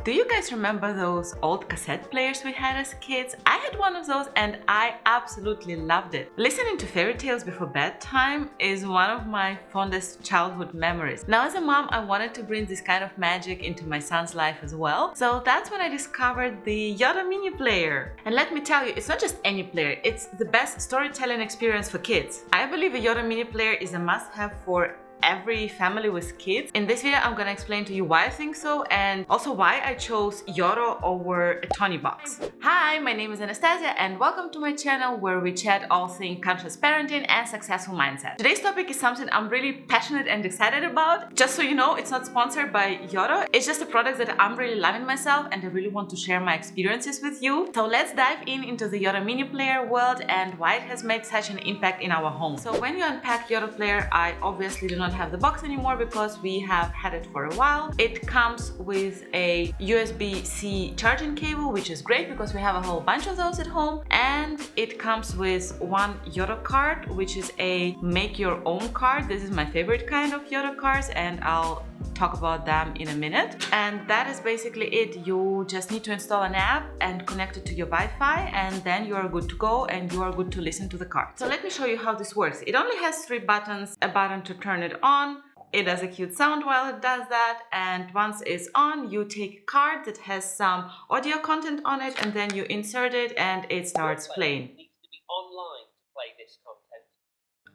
Do you guys remember those old cassette players we had as kids? I had one of those and I absolutely loved it. Listening to fairy tales before bedtime is one of my fondest childhood memories. Now as a mom, I wanted to bring this kind of magic into my son's life as well. So that's when I discovered the Yoto Mini Player. And let me tell you, it's not just any player, it's the best storytelling experience for kids. I believe a Yoto Mini Player is a must-have for every family with kids. In this video, I'm gonna explain to you why I think so and also why I chose Yoto over a Tony box. Hi, my name is Anastasia and welcome to my channel where we chat all things conscious parenting and successful mindset. Today's topic is something I'm really passionate and excited about. Just so you know, it's not sponsored by Yoto. It's just a product that I'm really loving myself and I really want to share my experiences with you. So let's dive into the Yoto Mini Player world and why it has made such an impact in our home. So when you unpack Yoto Player, I obviously do not have the box anymore because we have had it for a while. It comes with a USB-C charging cable, which is great because we have a whole bunch of those at home, and it comes with one Yoto card, which is a make your own card. This is my favorite kind of Yoto cards and I'll talk about them in a minute. And that is basically it. You just need to install an app and connect it to your Wi-Fi and then you are good to go and you are good to listen to the card. So let me show you how this works. It only has 3 buttons, a button to turn it on. It does a cute sound while it does that, and once it's on, you take a card that has some audio content on it and then you insert it and it starts playing. It needs to be online to play this content.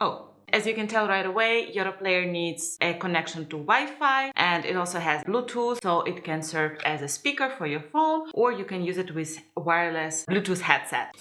Oh. As you can tell right away, Yoto Player needs a connection to Wi-Fi and it also has Bluetooth, so it can serve as a speaker for your phone or you can use it with wireless Bluetooth headset.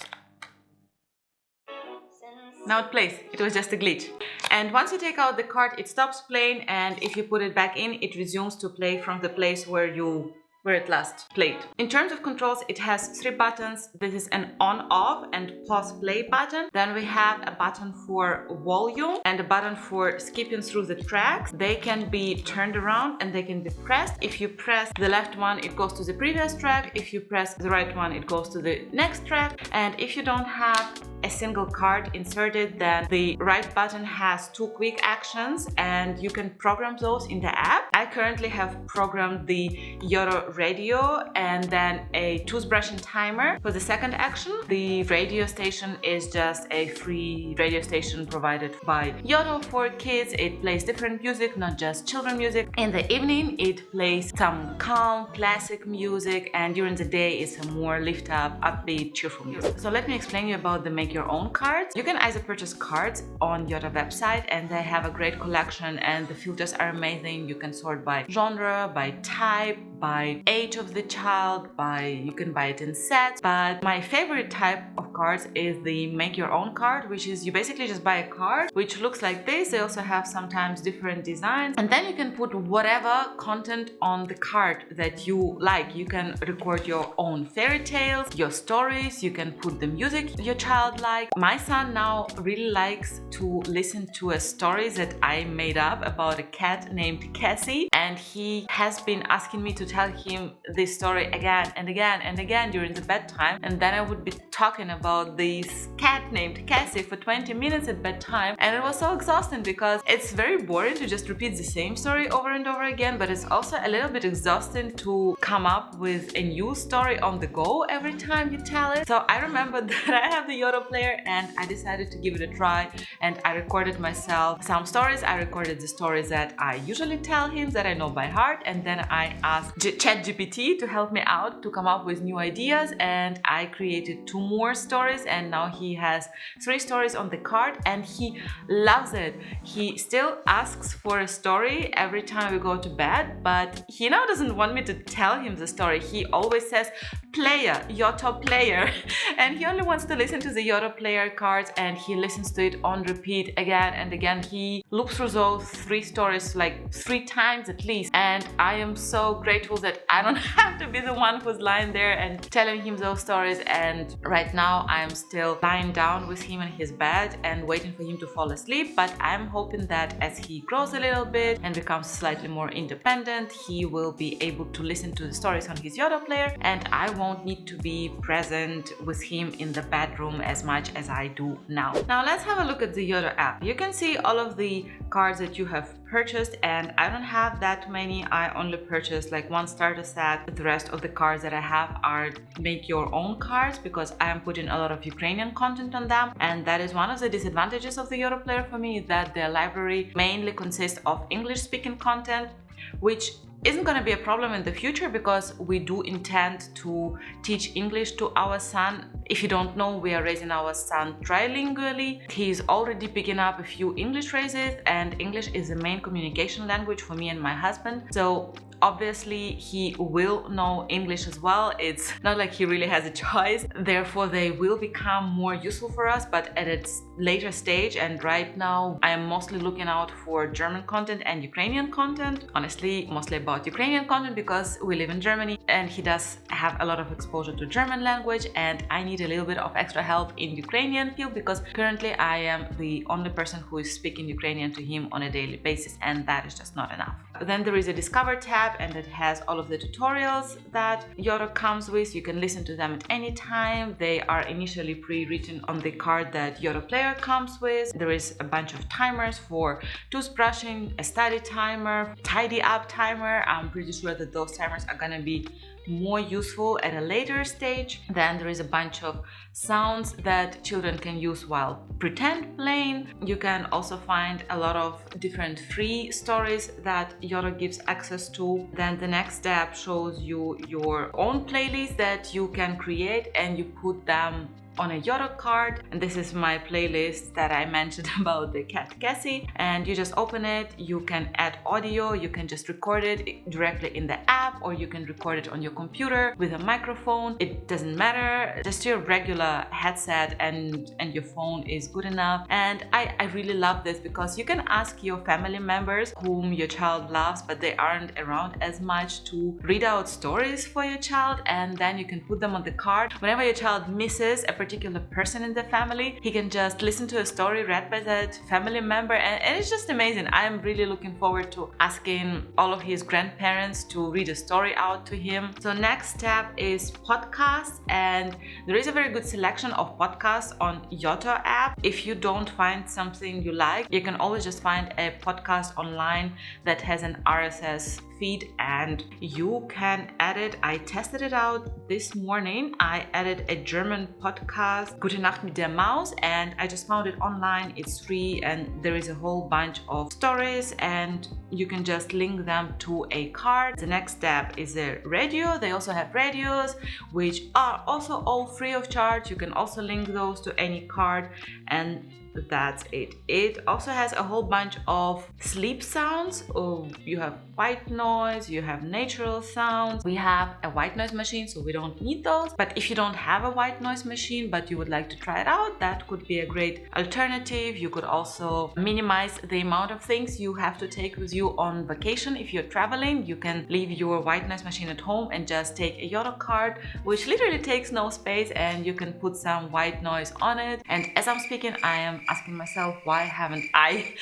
Now it plays. It was just a glitch. And once you take out the card, it stops playing, and if you put it back in, it resumes to play from the place where it last played. In terms of controls, it has 3 buttons. This is an on-off and pause-play button. Then we have a button for volume and a button for skipping through the tracks. They can be turned around and they can be pressed. If you press the left one, it goes to the previous track. If you press the right one, it goes to the next track. And if you don't have a single card inserted, then the right button has 2 quick actions and you can program those in the app. I currently have programmed the Yoto radio and then a toothbrushing timer for the second action. The radio station is just a free radio station provided by Yoto for kids. It plays different music, not just children music. In the evening, it plays some calm classic music, and during the day it's a more lift up, upbeat, cheerful music. So let me explain you about the make your own cards. You can either purchase cards on Yoto website and they have a great collection and the filters are amazing. You can sort by genre, by type, by age of the child, you can buy it in sets. But my favorite type of cards is the make your own card, which is you basically just buy a card which looks like this. They also have sometimes different designs and then you can put whatever content on the card that you like. You can record your own fairy tales, your stories, you can put the music your child likes. My son now really likes to listen to a story that I made up about a cat named Cassie, and he has been asking me to tell him this story again and again and again during the bedtime, and then I would be talking about this cat named Cassie for 20 minutes at bedtime, and it was so exhausting because it's very boring to just repeat the same story over and over again, but it's also a little bit exhausting to come up with a new story on the go every time you tell it. So I remember that I have the Yoto Player and I decided to give it a try, and I recorded myself some stories. I recorded the stories that I usually tell him that I know by heart, and then I asked ChatGPT to help me out to come up with new ideas, and I created 2 more stories, and now he has 3 stories on the card and he loves it. He still asks for a story every time we go to bed, but he now doesn't want me to tell him the story. He always says player, Yoto Player, and he only wants to listen to the Yoto Player cards and he listens to it on repeat again and again. He loops through those 3 stories like 3 times at least, and I am so grateful that I don't have to be the one who's lying there and telling him those stories. And right now I'm still lying down with him in his bed and waiting for him to fall asleep, but I'm hoping that as he grows a little bit and becomes slightly more independent, he will be able to listen to the stories on his Yoto Player and I won't need to be present with him in the bedroom as much as I do now. Now let's have a look at the Yoto app. You can see all of the cards that you have purchased, and I don't have that many. I only purchased like one starter set. The rest of the cards that I have are make your own cards because I am putting a lot of Ukrainian content on them, and that is one of the disadvantages of the Yoto Player for me, that their library mainly consists of English speaking content, which isn't going to be a problem in the future because we do intend to teach English to our son. If you don't know, we are raising our son trilingually. He's already picking up a few English phrases, and English is the main communication language for me and my husband. So obviously he will know English as well. It's not like he really has a choice. Therefore, they will become more useful for us, but at a later stage. And right now, I am mostly looking out for German content and Ukrainian content. Honestly, mostly about Ukrainian content because we live in Germany and he does have a lot of exposure to German language, and I need a little bit of extra help in Ukrainian field because currently I am the only person who is speaking Ukrainian to him on a daily basis, and that is just not enough. Then there is a Discover tab, and it has all of the tutorials that Yoto comes with. You can listen to them at any time. They are initially pre-written on the card that Yoto Player comes with. There is a bunch of timers for toothbrushing, a study timer, tidy up timer. I'm pretty sure that those timers are gonna be more useful at a later stage. Then there is a bunch of sounds that children can use while pretend playing. You can also find a lot of different free stories that Yoto gives access to. Then the next step shows you your own playlist that you can create, and you put them on a Yoto card. And this is my playlist that I mentioned about the cat Cassie, and you just open it. You can add audio, you can just record it directly in the app, or you can record it on your computer with a microphone. It doesn't matter, just your regular headset and your phone is good enough. And I really love this because you can ask your family members whom your child loves but they aren't around as much to read out stories for your child, and then you can put them on the card. Whenever your child misses a particular person in the family, he can just listen to a story read by that family member, and it's just amazing. I am really looking forward to asking all of his grandparents to read a story out to him. So next step is podcasts, and there is a very good selection of podcasts on Yoto app. If you don't find something you like, you can always just find a podcast online that has an RSS feed and you can add it. I tested it out this morning. I added a German podcast, Gute Nacht mit der Maus, and I just found it online. It's free and there is a whole bunch of stories and you can just link them to a card. The next step is a radio. They also have radios which are also all free of charge. You can also link those to any card, and that's it. It also has a whole bunch of sleep sounds. Oh, you have white noise, you have natural sounds. We have a white noise machine, so we don't need those. But if you don't have a white noise machine but you would like to try it out, that could be a great alternative. You could also minimize the amount of things you have to take with you on vacation. If you're traveling, you can leave your white noise machine at home and just take a Yoto card, which literally takes no space, and you can put some white noise on it. And as I'm speaking, I am asking myself, why haven't I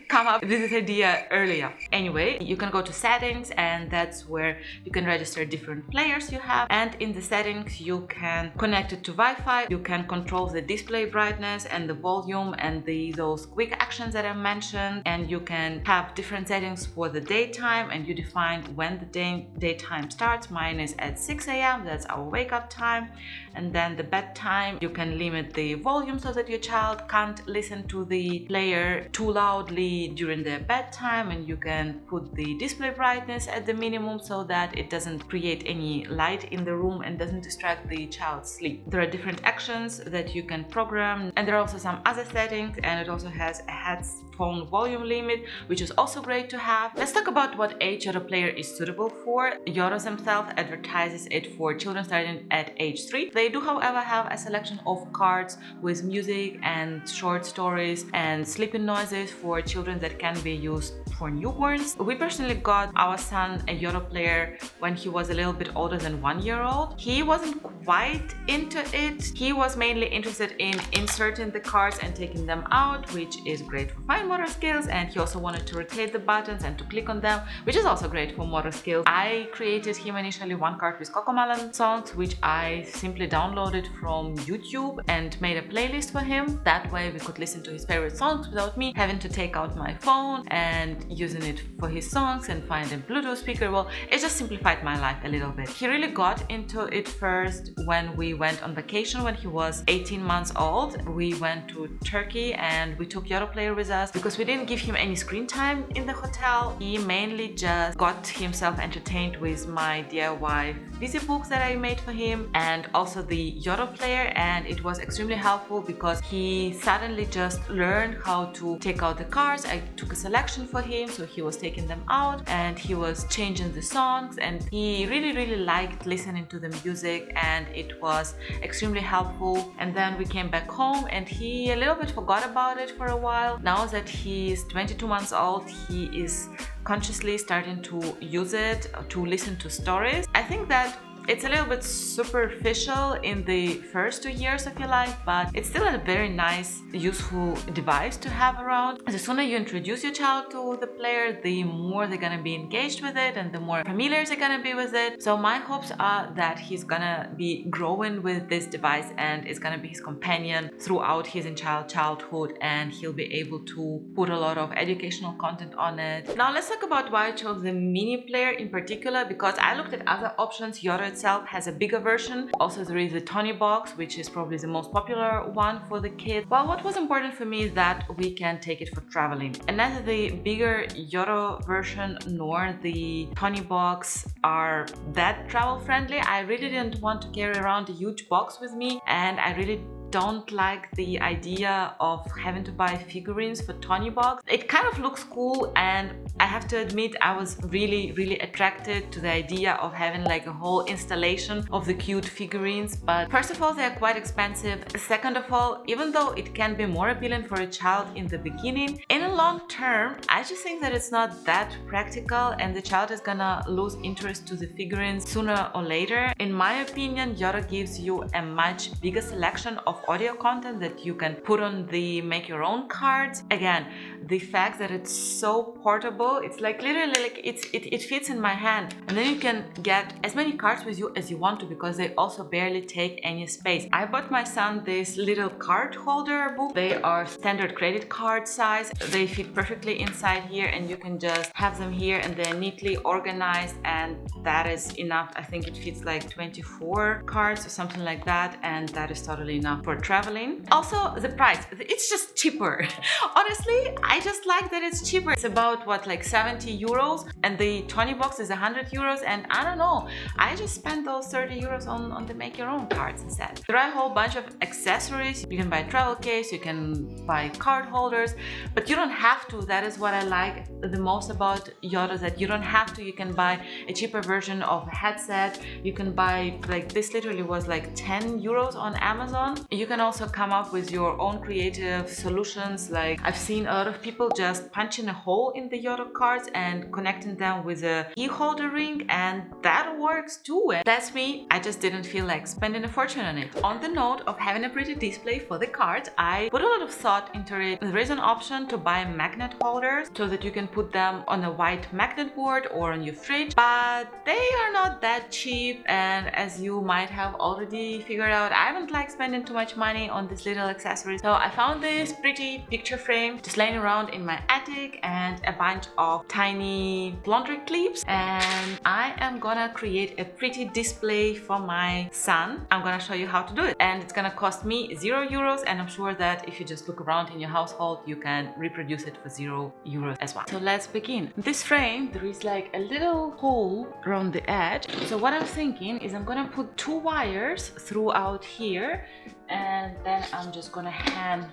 come up with this idea earlier? Anyway, you can go to settings, and that's where you can register different players you have, and in the settings you can connect it to Wi-Fi. You can control the display brightness and the volume and those quick actions that I mentioned, and you can have different settings for the daytime, and you define when the daytime starts. Mine is at 6 a.m. that's our wake up time. And then the bedtime, you can limit the volume so that your child can't listen to the player too loudly during their bedtime, and you can put the display brightness at the minimum so that it doesn't create any light in the room and doesn't distract the child's sleep. There are different actions that you can program, and there are also some other settings, and it also has a headphone volume limit, which is also great to have. Let's talk about what age Yoto Player is suitable for. Yoto themselves advertises it for children starting at age 3. They do, however, have a selection of cards with music and short stories and sleeping noises for children that can be used for newborns. We personally got our son a Yoto Player when he was a little bit older than 1 year old. He wasn't quite into it. He was mainly interested in inserting the cards and taking them out, which is great for 5 motor skills, and he also wanted to rotate the buttons and to click on them, which is also great for motor skills. I created him initially one card with Cocomelon songs, which I simply downloaded from YouTube and made a playlist for him. That way we could listen to his favorite songs without me having to take out my phone and using it for his songs and find a Bluetooth speaker. Well, it just simplified my life a little bit. He really got into it first when we went on vacation when he was 18 months old. We went to Turkey and we took Yoto Player with us because we didn't give him any screen time in the hotel. He mainly just got himself entertained with my DIY busy books that I made for him and also the Yoto Player, and it was extremely helpful because he suddenly just learned how to take out the cards. I took a selection for him, so he was taking them out and he was changing the songs, and he really liked listening to the music, and it was extremely helpful. And then we came back home and he a little bit forgot about it for a while. Now that he's 22 months old, he is consciously starting to use it to listen to stories. I think that it's a little bit superficial in the first 2 years of your life, but it's still a very nice, useful device to have around. The sooner you introduce your child to the player, the more they're gonna be engaged with it and the more familiar they're gonna be with it. So my hopes are that he's gonna be growing with this device and it's gonna be his companion throughout his entire childhood, and he'll be able to put a lot of educational content on it. Now let's talk about why I chose the mini player in particular, because I looked at other options. Yoto itself has a bigger version. Also there is the Tony box, which is probably the most popular one for the kids. Well, what was important for me is that we can take it for traveling, and neither the bigger Yoto version nor the Tony box are that travel friendly. I really didn't want to carry around a huge box with me, and I really don't like the idea of having to buy figurines for Tony box. It kind of looks cool, and I have to admit I was really attracted to the idea of having like a whole installation of the cute figurines. But first of all, they are quite expensive. Second of all, even though it can be more appealing for a child in the beginning, in a long term I just think that it's not that practical and the child is gonna lose interest to the figurines sooner or later. In my opinion, Yoto gives you a much bigger selection of audio content that you can put on the make your own cards. Again, the fact that it's so portable, it's like literally like it fits in my hand, and then you can get as many cards with you as you want to because they also barely take any space. I bought my son this little card holder book. They are standard credit card size. They fit perfectly inside here, and you can just have them here and they're neatly organized, and that is enough. I think it fits like 24 cards or something like that, and that is totally enough for traveling. Also, the price, it's just cheaper. Honestly, I just like that it's cheaper. It's about what, like 70 euros, and the Tony box is 100 euros, and I don't know, I just spent those 30 euros on the make your own cards instead. There are a whole bunch of accessories. You can buy a travel case, you can buy card holders, but you don't have to. That is what I like the most about Yoto, that you don't have to. You can buy a cheaper version of a headset. You can buy, like, this literally was like 10 euros on Amazon. You can also come up with your own creative solutions. Like, I've seen a lot of people just punching a hole in the Yoto cards and connecting them with a key holder ring, and that works too. And that's me. I just didn't feel like spending a fortune on it. On the note of having a pretty display for the cards, I put a lot of thought into it. There is an option to buy magnet holders so that you can put them on a white magnet board or on your fridge, but they are not that cheap, and as you might have already figured out, I don't like spending too much money on these little accessories. So I found this pretty picture frame just laying around in my attic and a bunch of tiny laundry clips, and I am gonna create a pretty display for my son. I'm gonna show you how to do it, and it's gonna cost me 0 euros, and I'm sure that if you just look around in your household, you can reproduce it for 0 euros as well. So let's begin. This frame, there is like a little hole around the edge. So what I'm thinking is I'm gonna put 2 wires throughout here, and then I'm just gonna hang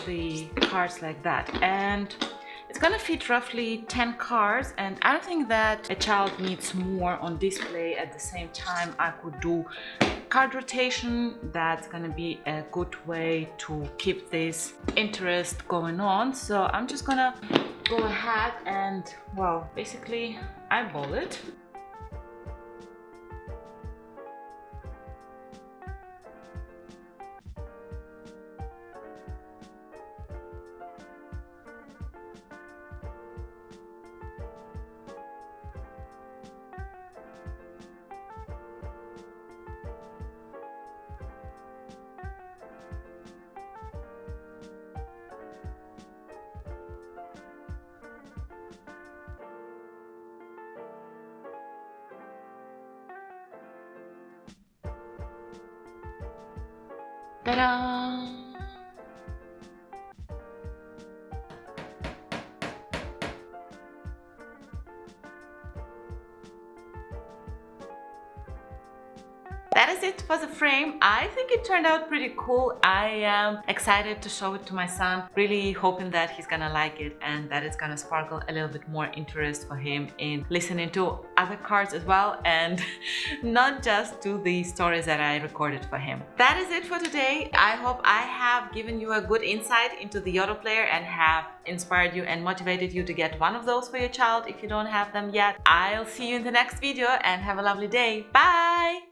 the cards like that, and it's gonna fit roughly 10 cards, and I don't think that a child needs more on display at the same time. I could do card rotation. That's gonna be a good way to keep this interest going on. So I'm just gonna go ahead and, well, basically eyeball it. Ta-da! That is it for the frame. I think it turned out pretty cool. I am excited to show it to my son, really hoping that he's gonna like it and that it's gonna sparkle a little bit more interest for him in listening to other cards as well, and not just to the stories that I recorded for him. That is it for today. I hope I have given you a good insight into the Yoto Player and have inspired you and motivated you to get one of those for your child if you don't have them yet. I'll see you in the next video and have a lovely day. Bye!